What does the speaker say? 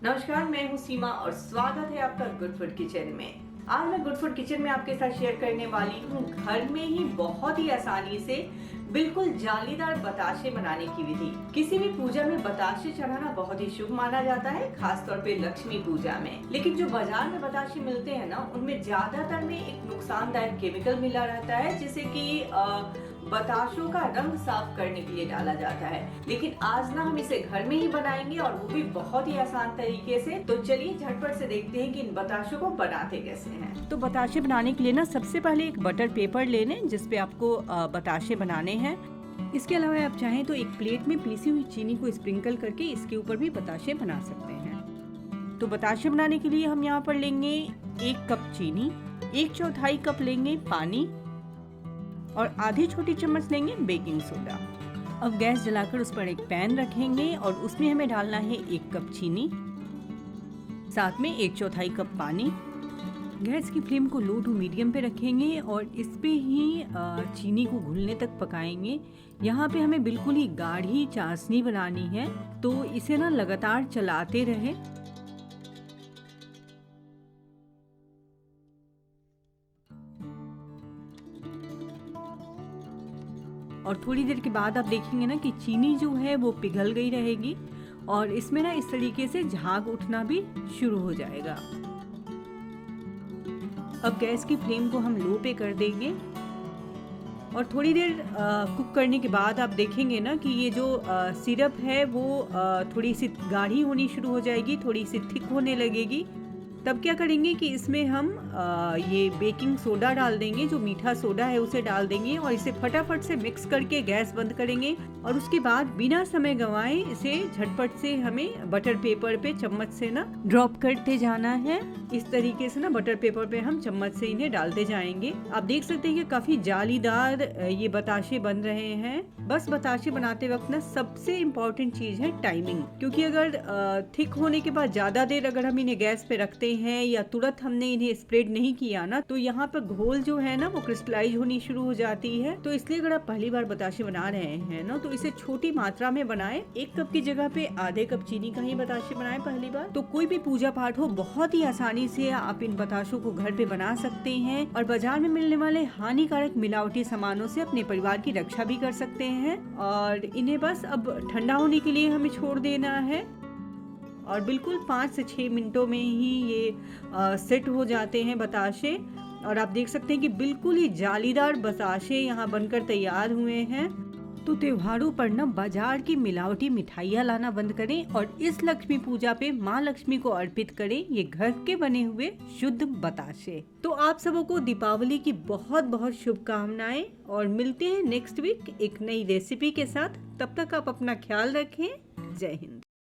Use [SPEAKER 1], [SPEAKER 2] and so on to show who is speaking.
[SPEAKER 1] नमस्कार, मैं हूँ सीमा और स्वागत है आपका गुड फूड किचन में। आज मैं गुड फूड किचन में आपके साथ शेयर करने वाली हूँ घर में ही बहुत ही आसानी से बिल्कुल जालीदार बताशे बनाने की विधि। किसी भी पूजा में बताशे चढ़ाना बहुत ही शुभ माना जाता है, खासतौर पे लक्ष्मी पूजा में। लेकिन जो बाजार में बताशे मिलते हैं ना, उनमें ज्यादातर में एक नुकसानदायक केमिकल मिला रहता है, जिसे कि बताशों का रंग साफ करने के लिए डाला जाता है। लेकिन आज ना हम इसे घर में ही बनाएंगे और वो भी बहुत ही आसान तरीके से। तो चलिए झटपट से देखते हैं कि इन बताशों को बनाते कैसे हैं। तो बताशे बनाने के लिए ना सबसे पहले एक बटर पेपर ले लें जिसपे आपको बताशे बनाने हैं। इसके अलावा आप चाहें तो एक प्लेट में पीसी हुई चीनी को स्प्रिंकल करके इसके ऊपर भी बताशे बना सकते हैं। तो बताशे बनाने के लिए हम यहाँ पर लेंगे 1 कप चीनी, 1/4 कप लेंगे पानी और आधी छोटी चम्मच लेंगे बेकिंग सोडा। अब गैस जलाकर उस पर एक पैन रखेंगे और उसमें हमें डालना है 1 कप चीनी, साथ में 1/4 कप पानी। गैस की फ्लेम को लो टू मीडियम पे रखेंगे और इस पे ही चीनी को घुलने तक पकाएंगे। यहाँ पे हमें बिल्कुल ही गाढ़ी चाशनी बनानी है, तो इसे ना लगातार चलाते रहें। और थोड़ी देर के बाद आप देखेंगे ना कि चीनी जो है वो पिघल गई रहेगी और इसमें ना इस तरीके से झाग उठना भी शुरू हो जाएगा। अब गैस की फ्लेम को हम लो पे कर देंगे और थोड़ी देर कुक करने के बाद आप देखेंगे ना कि ये जो सिरप है वो थोड़ी सी गाढ़ी होनी शुरू हो जाएगी, थोड़ी सी थिक होने लगेगी। तब क्या करेंगे कि इसमें हम ये बेकिंग सोडा डाल देंगे, जो मीठा सोडा है उसे डाल देंगे और इसे फटाफट से मिक्स करके गैस बंद करेंगे। और उसके बाद बिना समय गंवाए इसे झटपट से हमें बटर पेपर पे चम्मच से ना ड्रॉप करते जाना है। इस तरीके से ना बटर पेपर पे हम चम्मच से इन्हें डालते जाएंगे। आप देख सकते हैं कि काफी जालीदार ये बताशे बन रहे हैं। बस बताशे बनाते वक्त ना सबसे इम्पोर्टेंट चीज है टाइमिंग, क्योंकि अगर थिक होने के बाद ज्यादा देर अगर हम इन्हें गैस पे रखते हैं या तुरंत हमने इन्हें स्प्रेड नहीं किया ना, तो यहाँ पर घोल जो है ना वो क्रिस्टलाइज होनी शुरू हो जाती है। तो इसलिए अगर आप पहली बार बताशे बना रहे हैं ना, तो इसे छोटी मात्रा में बनाएं। 1 कप की जगह पे आधे कप चीनी का ही बताशे बनाएं पहली बार। तो कोई भी पूजा पाठ हो, बहुत ही आसानी से आप इन बताशों को घर पे बना सकते हैं और बाजार में मिलने वाले हानिकारक मिलावटी सामानों से अपने परिवार की रक्षा भी कर सकते हैं। और इन्हें बस अब ठंडा होने के लिए हमें छोड़ देना है और बिल्कुल 5 से 6 मिनटों में ही ये सेट हो जाते हैं बताशे। और आप देख सकते हैं कि बिल्कुल ही जालीदार बताशे यहाँ बनकर तैयार हुए हैं। तो त्योहारों पर ना बाजार की मिलावटी मिठाइयाँ लाना बंद करें और इस लक्ष्मी पूजा पे माँ लक्ष्मी को अर्पित करें ये घर के बने हुए शुद्ध बताशे। तो आप सबों को दीपावली की बहुत बहुत शुभकामनाएं और मिलते हैं नेक्स्ट वीक एक नई रेसिपी के साथ। तब तक आप अपना ख्याल रखें। जय हिंद।